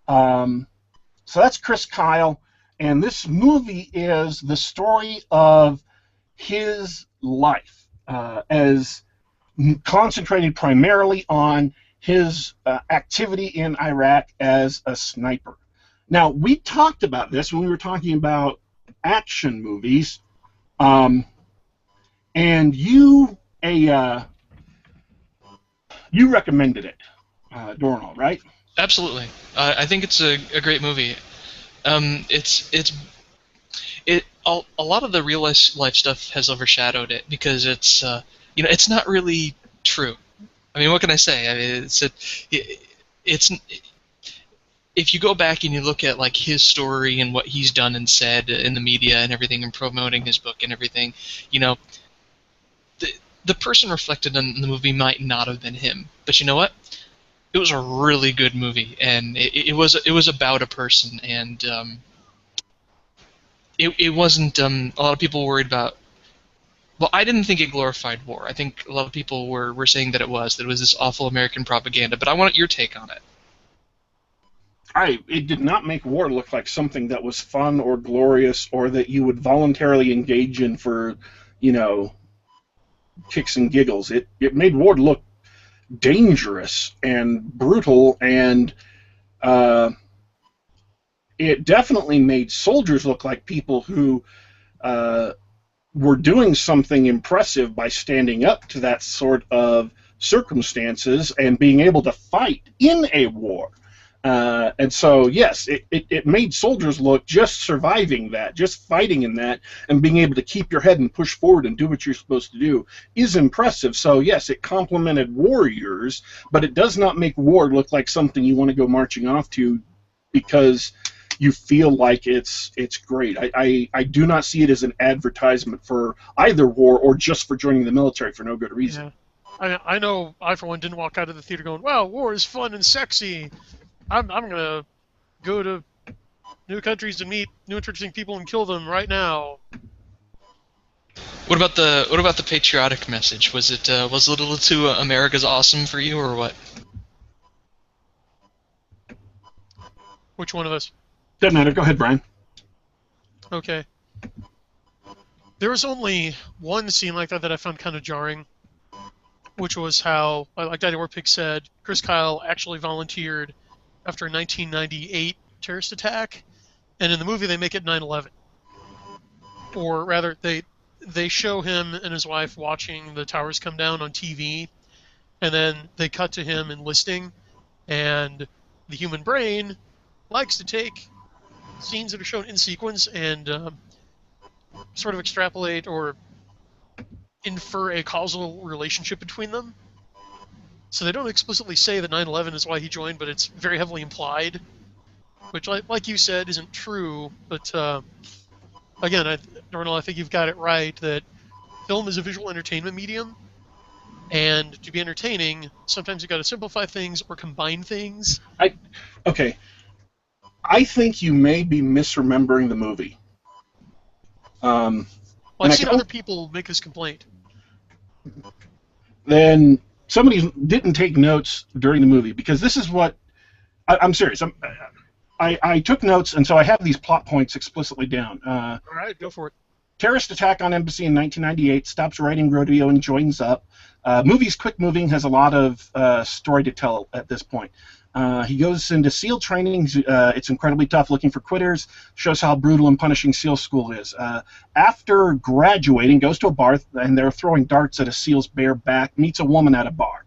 So that's Chris Kyle, and this movie is the story of his life as concentrated primarily on his activity in Iraq as a sniper. Now, we talked about this when we were talking about action movies, and you recommended it, Dorrinal, right? Absolutely. I think it's a great movie. A lot of the real life stuff has overshadowed it because it's it's not really true. I mean, what can I say? I mean, it's if you go back and you look at like his story and what he's done and said in the media and everything and promoting his book and everything, the person reflected in the movie might not have been him. But you know what? It was a really good movie, and it was about a person, and it wasn't a lot of people worried about. Well, I didn't think it glorified war. I think a lot of people were saying that it was this awful American propaganda. But I want your take on it. It did not make war look like something that was fun or glorious or that you would voluntarily engage in for, kicks and giggles. It made war look dangerous and brutal, and it definitely made soldiers look like people who were doing something impressive by standing up to that sort of circumstances and being able to fight in a war. And so, yes, it made soldiers look just surviving that, just fighting in that, and being able to keep your head and push forward and do what you're supposed to do is impressive. So, yes, it complimented warriors, but it does not make war look like something you want to go marching off to because you feel like it's great. I do not see it as an advertisement for either war or just for joining the military for no good reason. Yeah. I know I, for one, didn't walk out of the theater going, wow, war is fun and sexy. I'm going to go to new countries to meet new interesting people and kill them right now. What about the patriotic message? Was it a little too America's awesome for you, or what? Which one of us? Doesn't matter. Go ahead, Brian. Okay. There was only one scene like that I found kind of jarring, which was how, like Daddy Warpig said, Chris Kyle actually volunteered after a 1998 terrorist attack, and in the movie they make it 9/11. Or rather, they show him and his wife watching the towers come down on TV, and then they cut to him enlisting, and the human brain likes to take scenes that are shown in sequence and sort of extrapolate or infer a causal relationship between them. So they don't explicitly say that 9/11 is why he joined, but it's very heavily implied, which, like you said, isn't true. But again, Dorrinal, I think you've got it right that film is a visual entertainment medium, and to be entertaining, sometimes you've got to simplify things or combine things. Okay. I think you may be misremembering the movie. Well, I've seen other people make this complaint. Then somebody didn't take notes during the movie, because this is what I'm serious. I took notes, and so I have these plot points explicitly down. All right, go for it. Terrorist attack on embassy in 1998, stops writing rodeo and joins up. Movie's quick moving, has a lot of story to tell at this point. He goes into SEAL training. It's incredibly tough, looking for quitters. Shows how brutal and punishing SEAL school is. After graduating, goes to a bar, and they're throwing darts at a SEAL's bare back. Meets a woman at a bar.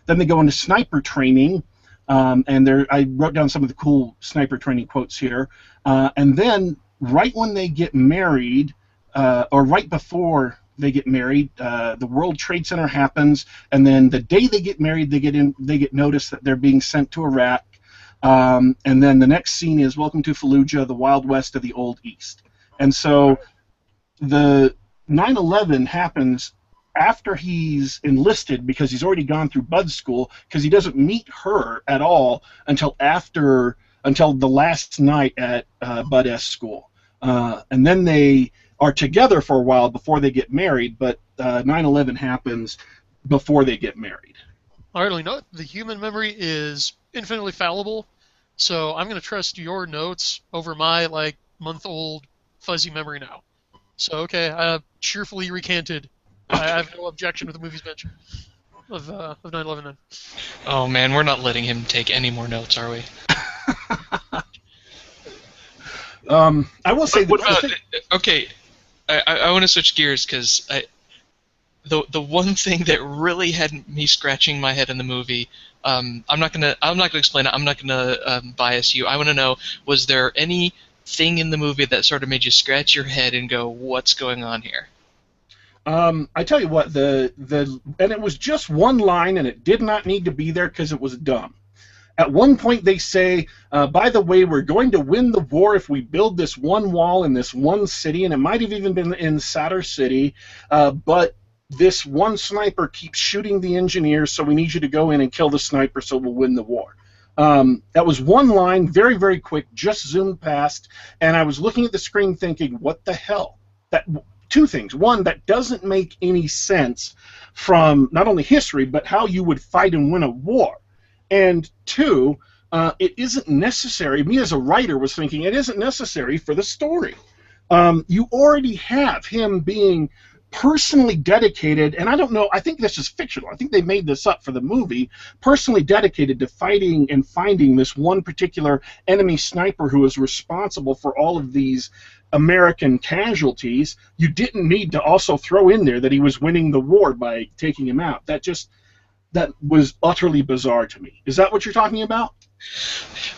Then they go into sniper training, and I wrote down some of the cool sniper training quotes here. And then, right when they get married, or right before they get married, the World Trade Center happens, and then the day they get married, they get notice that they're being sent to Iraq, and then the next scene is Welcome to Fallujah, the Wild West of the Old East. And so the 9/11 happens after he's enlisted, because he's already gone through Bud School, because he doesn't meet her at all until the last night at Bud S. School. And then they are together for a while before they get married, but 9/11 happens before they get married. All right, well, you know what? The human memory is infinitely fallible, so I'm going to trust your notes over my, like, month-old fuzzy memory now. So, okay, I cheerfully recanted. I have no objection with the movie's mention of 9/11 then. Oh man, we're not letting him take any more notes, are we? I will say that. Okay, I want to switch gears because the one thing that really had me scratching my head in the movie, I'm not gonna explain it. I'm not gonna bias you. I want to know, was there anything in the movie that sort of made you scratch your head and go, "What's going on here?" I tell you what, and it was just one line, and it did not need to be there because it was dumb. At one point, they say, by the way, we're going to win the war if we build this one wall in this one city, and it might have even been in Sadr City, but this one sniper keeps shooting the engineers, so we need you to go in and kill the sniper so we'll win the war. That was one line, very, very quick, just zoomed past, and I was looking at the screen thinking, what the hell? Two things. One, that doesn't make any sense from not only history, but how you would fight and win a war. And two, it isn't necessary. Me as a writer was thinking it isn't necessary for the story. You already have him being personally dedicated, and I don't know, I think this is fictional. I think they made this up for the movie, personally dedicated to fighting and finding this one particular enemy sniper who is responsible for all of these American casualties. You didn't need to also throw in there that he was winning the war by taking him out. That was utterly bizarre to me. Is that what you're talking about?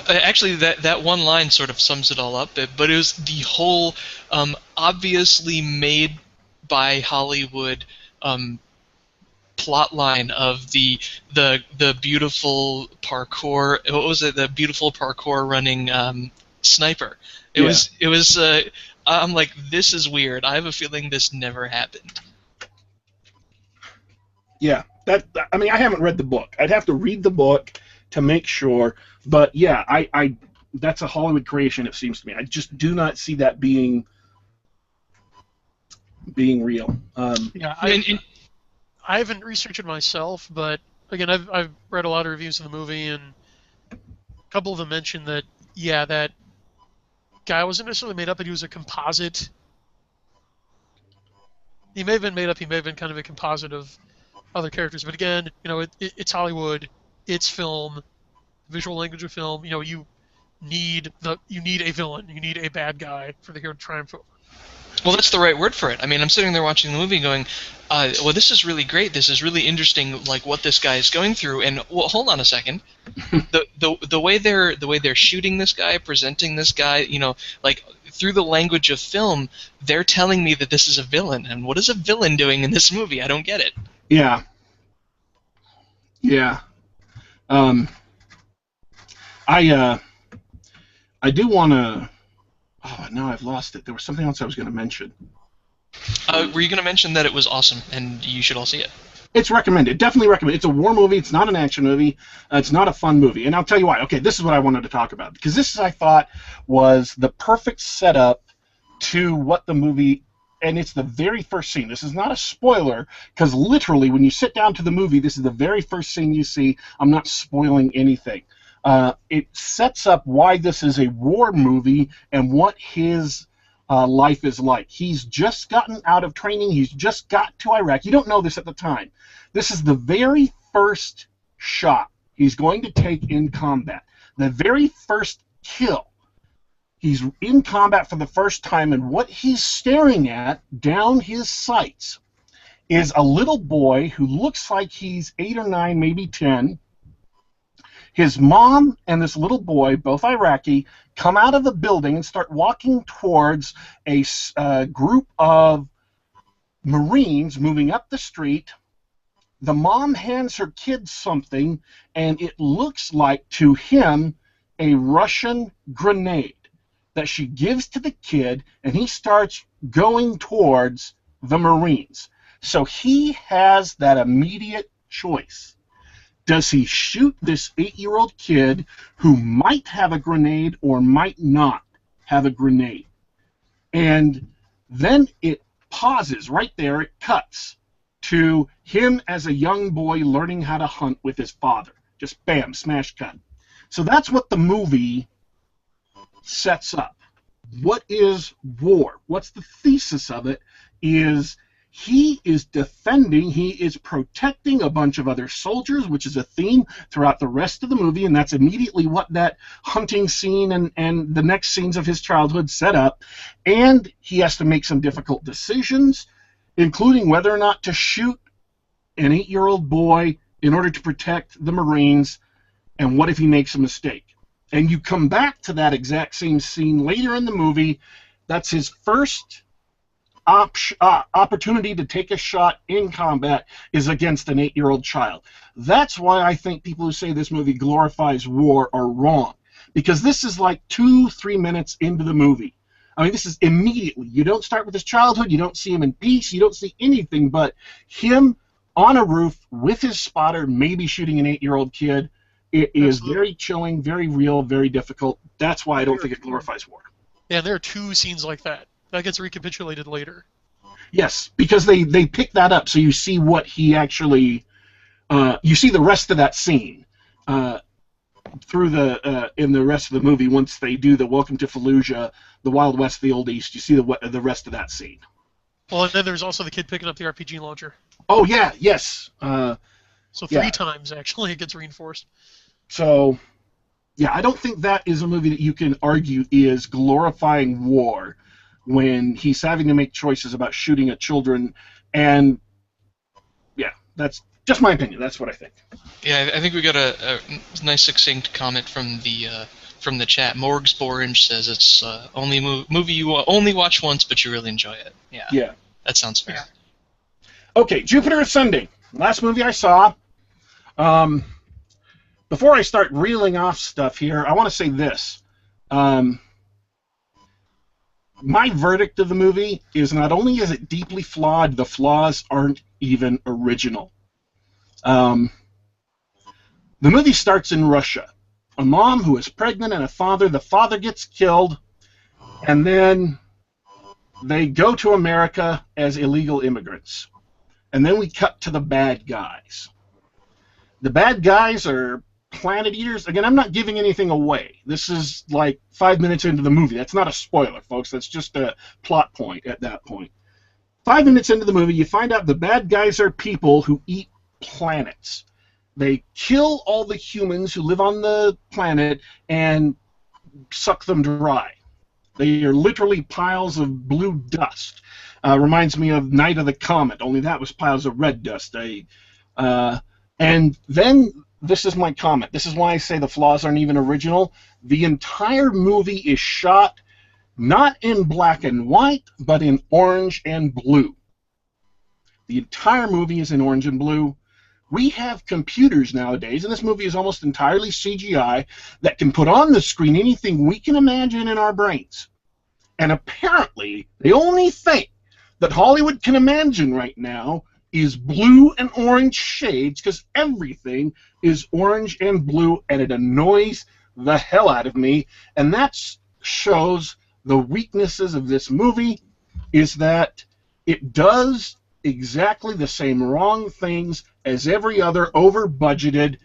Actually, that one line sort of sums it all up, but it was the whole obviously made by Hollywood plot line of the beautiful parkour. What was it? The beautiful parkour running sniper. It was. I'm like, this is weird. I have a feeling this never happened. Yeah. I mean, I haven't read the book. I'd have to read the book to make sure. But yeah, I that's a Hollywood creation, it seems to me. I just do not see that being real. Yeah, I haven't researched it myself, but again, I've read a lot of reviews of the movie, and a couple of them mentioned that that guy wasn't necessarily made up, but he was a composite. He may have been made up. He may have been kind of a composite of other characters, but again, it's Hollywood, it's film, visual language of film. You need a villain, you need a bad guy for the hero to triumph over. Well, that's the right word for it. I mean, I'm sitting there watching the movie going, well, this is really great. This is really interesting, like what this guy is going through. And well, hold on a second. the way they're shooting this guy, presenting this guy, like through the language of film, they're telling me that this is a villain. And what is a villain doing in this movie? I don't get it. Yeah. Yeah. I do want to. Oh, now I've lost it. There was something else I was going to mention. Were you going to mention that it was awesome and you should all see it? It's recommended. Definitely recommended. It's a war movie. It's not an action movie. It's not a fun movie. And I'll tell you why. Okay, this is what I wanted to talk about. Because this, I thought, was the perfect setup to what the movie... And it's the very first scene. This is not a spoiler, because literally, when you sit down to the movie, this is the very first scene you see. I'm not spoiling anything. It sets up why this is a war movie and what his life is like. He's just gotten out of training. He's just got to Iraq. You don't know this at the time. This is the very first shot he's going to take in combat. The very first kill. He's in combat for the first time, and what he's staring at down his sights is a little boy who looks like he's 8 or 9, maybe 10. His mom and this little boy, both Iraqi, come out of the building and start walking towards a group of Marines moving up the street. The mom hands her kid something, and it looks like, to him, a Russian grenade that she gives to the kid, and he starts going towards the Marines. So he has that immediate choice. Does he shoot this 8-year-old kid who might have a grenade or might not have a grenade? And then it pauses right there, it cuts to him as a young boy learning how to hunt with his father. Just bam, smash cut. So that's what the movie sets up. What is war? What's the thesis of it? Is he is defending, he is protecting a bunch of other soldiers, which is a theme throughout the rest of the movie, and that's immediately what that hunting scene and the next scenes of his childhood set up. And he has to make some difficult decisions, including whether or not to shoot an 8-year-old boy in order to protect the Marines, and what if he makes a mistake. And you come back to that exact same scene later in the movie. That's his first opportunity to take a shot in combat is against an 8-year-old child. That's why I think people who say this movie glorifies war are wrong, because this is like 2-3 minutes into the movie. I mean, this is immediately. You don't start with his childhood, you don't see him in peace, you don't see anything but him on a roof with his spotter, maybe shooting an 8-year-old kid. It is very chilling, very real, very difficult. That's why I don't think it glorifies war. Yeah, there are 2 scenes like that. That gets recapitulated later. Yes, because they pick that up, so you see what he actually, you see the rest of that scene through the in the rest of the movie. Once they do the Welcome to Fallujah, the Wild West, the Old East, you see the rest of that scene. Well, and then there's also the kid picking up the RPG launcher. Oh yeah, yes. So 3 times actually it gets reinforced. So, yeah, I don't think that is a movie that you can argue is glorifying war when he's having to make choices about shooting at children. And, yeah, that's just my opinion. That's what I think. Yeah, I think we got a nice succinct comment from the chat. Morgs Borange says it's only movie you only watch once, but you really enjoy it. Yeah. That sounds fair. Yeah. Okay, Jupiter Ascending. Last movie I saw. Before I start reeling off stuff here, I want to say this. My verdict of the movie is not only is it deeply flawed, the flaws aren't even original. The movie starts in Russia. A mom who is pregnant and a father. The father gets killed, and then they go to America as illegal immigrants. And then we cut to the bad guys. The bad guys are planet eaters. Again, I'm not giving anything away. This is like 5 minutes into the movie. That's not a spoiler, folks. That's just a plot point at that point. 5 minutes into the movie, you find out the bad guys are people who eat planets. They kill all the humans who live on the planet and suck them dry. They are literally piles of blue dust. Reminds me of Night of the Comet, only that was piles of red dust. And then, this is my comment. This is why I say the flaws aren't even original. The entire movie is shot not in black and white, but in orange and blue. The entire movie is in orange and blue. We have computers nowadays, and this movie is almost entirely CGI, that can put on the screen anything we can imagine in our brains. And apparently, the only thing that Hollywood can imagine right now is blue and orange shades, because everything is orange and blue, and it annoys the hell out of me. And that shows the weaknesses of this movie, is that it does exactly the same wrong things as every other over-budgeted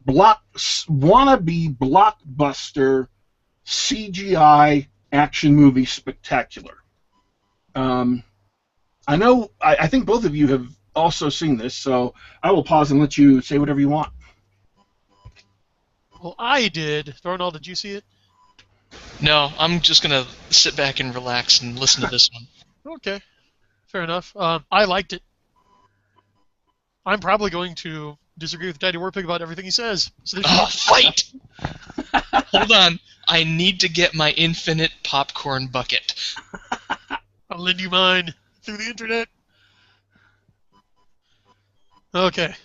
wannabe blockbuster CGI action movie spectacular. I know, I think both of you have also seen this, so I will pause and let you say whatever you want. Well, I did. Dorrinal, did you see it? No, I'm just going to sit back and relax and listen to this one. Okay. Fair enough. I liked it. I'm probably going to disagree with Daddy Warpig about everything he says. So fight! Hold on. I need to get my infinite popcorn bucket. I'll lend you mine through the internet. Okay.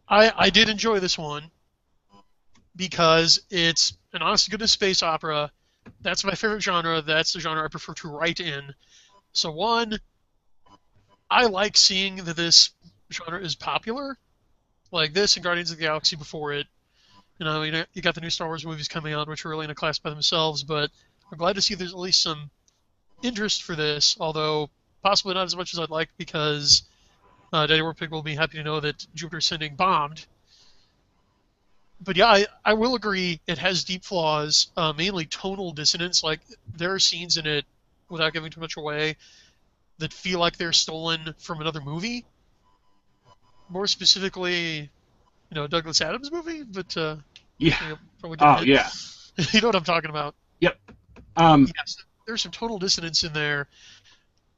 I did enjoy this one because it's an honest-to-goodness space opera. That's my favorite genre. That's the genre I prefer to write in. So one, I like seeing that this genre is popular, like this and Guardians of the Galaxy before it. You got the new Star Wars movies coming out, which are really in a class by themselves. But I'm glad to see there's at least some interest for this, although possibly not as much as I'd like because Daddy Warpig will be happy to know that Jupiter Ascending bombed. But yeah, I will agree it has deep flaws, mainly tonal dissonance. Like there are scenes in it, without giving too much away, that feel like they're stolen from another movie. More specifically, Douglas Adams movie, but Yeah. probably get a Oh, hint. yeah. You know what I'm talking about. Yep. Yes, there's some tonal dissonance in there.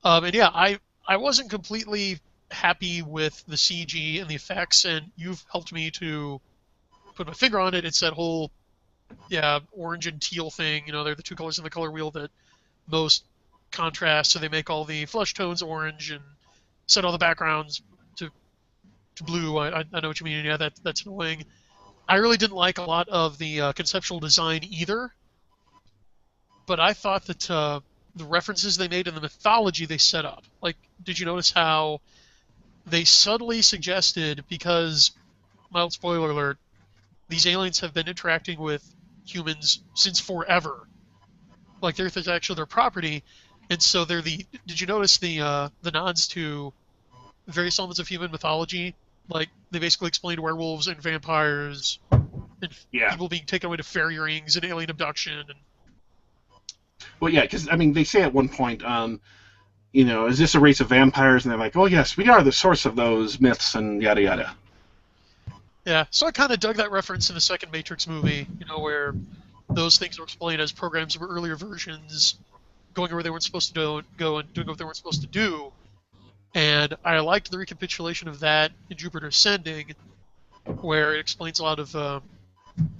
And yeah, I wasn't completely happy with the CG and the effects, and you've helped me to put my finger on it. It's that whole, orange and teal thing. They're the two colors in the color wheel that most contrast, so they make all the flesh tones orange and set all the backgrounds to blue. I know what you mean. Yeah, that's annoying. I really didn't like a lot of the conceptual design either, but I thought that the references they made in the mythology they set up. Like, did you notice how they subtly suggested, because, mild spoiler alert, these aliens have been interacting with humans since forever. Like, the Earth is actually their property, and so they're the. Did you notice the nods to various elements of human mythology? Like, they basically explained werewolves and vampires and people being taken away to fairy rings and alien abduction. And Well, yeah, because, I mean, they say at one point, is this a race of vampires? And they're like, oh, yes, we are the source of those myths and yada yada. yeah, so I kind of dug that reference in the second Matrix movie, where those things were explained as programs of earlier versions going where they weren't supposed to go and doing what they weren't supposed to do. And I liked the recapitulation of that in Jupiter Ascending, where it explains a lot of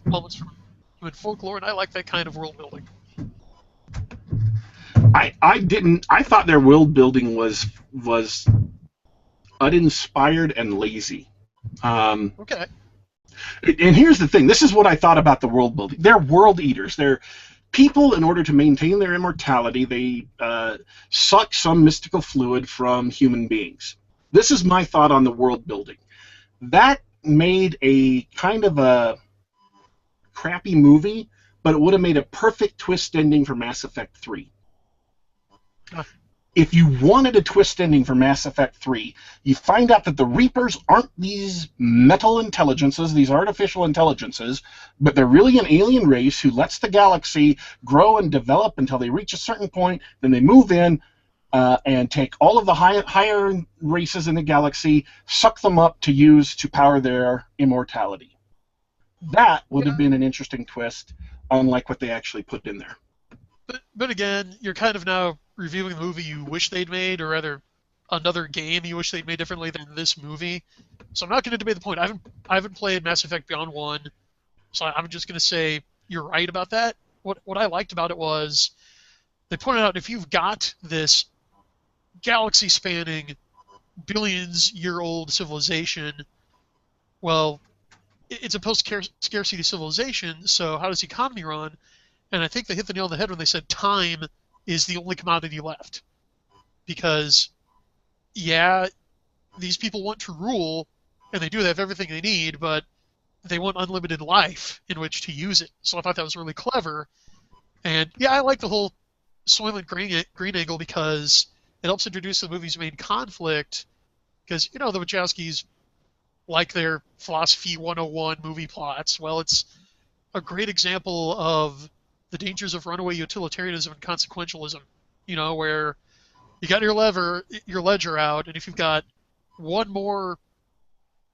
elements from human folklore, and I like that kind of world building. I thought their world building was uninspired and lazy. Okay. And here's the thing. This is what I thought about the world building. They're world eaters. They're people, in order to maintain their immortality, they suck some mystical fluid from human beings. This is my thought on the world building. That made a kind of a crappy movie, but it would have made a perfect twist ending for Mass Effect 3. If you wanted a twist ending for Mass Effect 3, you find out that the Reapers aren't these metal intelligences, these artificial intelligences, but they're really an alien race who lets the galaxy grow and develop until they reach a certain point, then they move in and take all of the higher races in the galaxy, suck them up to use to power their immortality. That would have been an interesting twist, unlike what they actually put in there. But again, you're kind of now reviewing the movie you wish they'd made, or rather, another game you wish they'd made differently than this movie. So I'm not going to debate the point. I haven't played Mass Effect Beyond 1, so I'm just going to say you're right about that. What I liked about it was they pointed out if you've got this galaxy-spanning, billions-year-old civilization, well, it's a post-scarcity civilization, so how does the economy run? And I think they hit the nail on the head when they said time is the only commodity left. Because, these people want to rule, and they do have everything they need, but they want unlimited life in which to use it. So I thought that was really clever. And, I like the whole Soylent Green angle because it helps introduce the movie's main conflict. Because, the Wachowskis like their Philosophy 101 movie plots. Well, it's a great example of the dangers of runaway utilitarianism and consequentialism, where you got your ledger out, and if you've got one more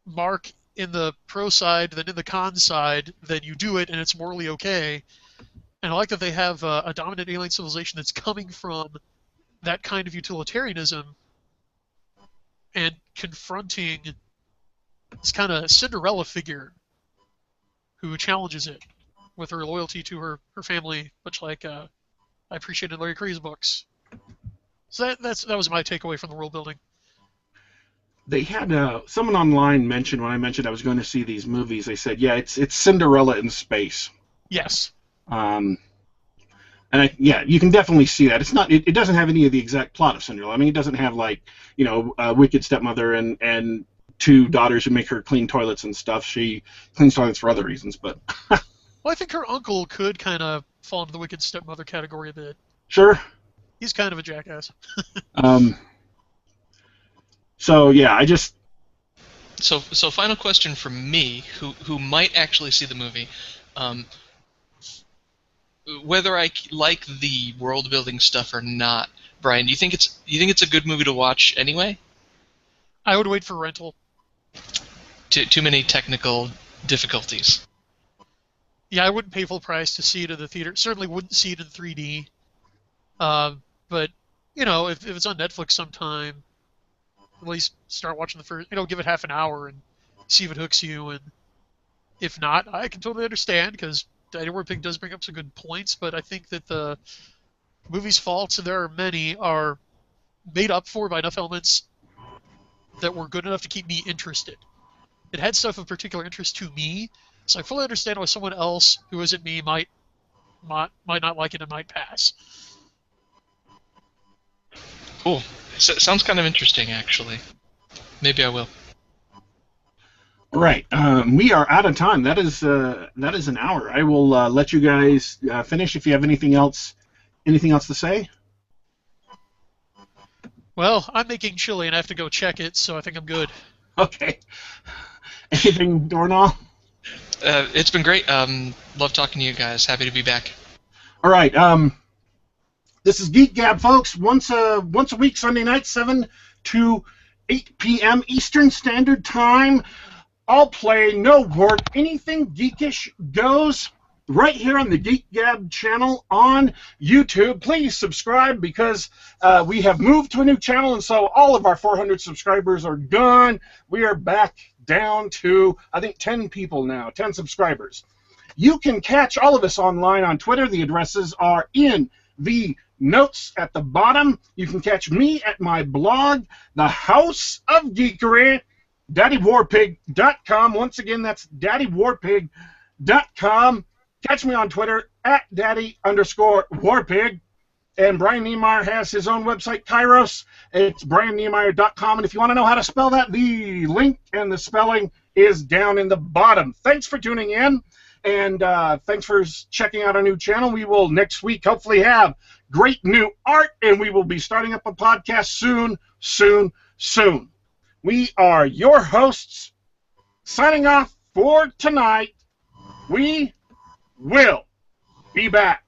mark in the pro side than in the con side, then you do it, and it's morally okay. And I like that they have a dominant alien civilization that's coming from that kind of utilitarianism and confronting this kind of Cinderella figure who challenges it with her loyalty to her family, much like I appreciated Larry Cree's books. So that was my takeaway from the world building. They had someone online mentioned when I mentioned I was going to see these movies. They said, "Yeah, it's Cinderella in space." Yes. And yeah, you can definitely see that. It's not. It doesn't have any of the exact plot of Cinderella. I mean, it doesn't have like a wicked stepmother and two daughters who make her clean toilets and stuff. She cleans toilets for other reasons, but. Well, I think her uncle could kind of fall into the wicked stepmother category a bit. Sure. He's kind of a jackass. So yeah, I just. So final question from me, who might actually see the movie. Whether I like the world building stuff or not, Brian, do you think it's a good movie to watch anyway? I would wait for rental. Too many technical difficulties. Yeah, I wouldn't pay full price to see it in the theater. Certainly wouldn't see it in 3D. But if it's on Netflix sometime, at least start watching the first. Give it half an hour and see if it hooks you. And if not, I can totally understand because Warpig does bring up some good points. But I think that the movie's faults, and there are many, are made up for by enough elements that were good enough to keep me interested. It had stuff of particular interest to me, so I fully understand why someone else who isn't me might not like it and might pass. Cool. Sounds kind of interesting, actually. Maybe I will. Right. We are out of time. That is an hour. I will let you guys finish if you have anything else to say. Well, I'm making chili and I have to go check it, so I think I'm good. Okay. Anything, Dorrinal? It's been great. Love talking to you guys. Happy to be back. All right. This is Geek Gab, folks. Once a week, Sunday night, 7 to 8 p.m. Eastern Standard Time. All play, no word, anything geekish goes. Right here on the Geek Gab channel on YouTube. Please subscribe because we have moved to a new channel, and so all of our 400 subscribers are gone. We are back down to, I think, 10 people now, 10 subscribers. You can catch all of us online on Twitter. The addresses are in the notes at the bottom. You can catch me at my blog, The House of Geekery, daddywarpig.com. Once again, that's daddywarpig.com. Catch me on Twitter at daddy_warpig. And Brian Niemeier has his own website, Kairos. It's brianniemeier.com. And if you want to know how to spell that, the link and the spelling is down in the bottom. Thanks for tuning in. And thanks for checking out our new channel. We will next week hopefully have great new art. And we will be starting up a podcast soon. We are your hosts. Signing off for tonight. We will be back.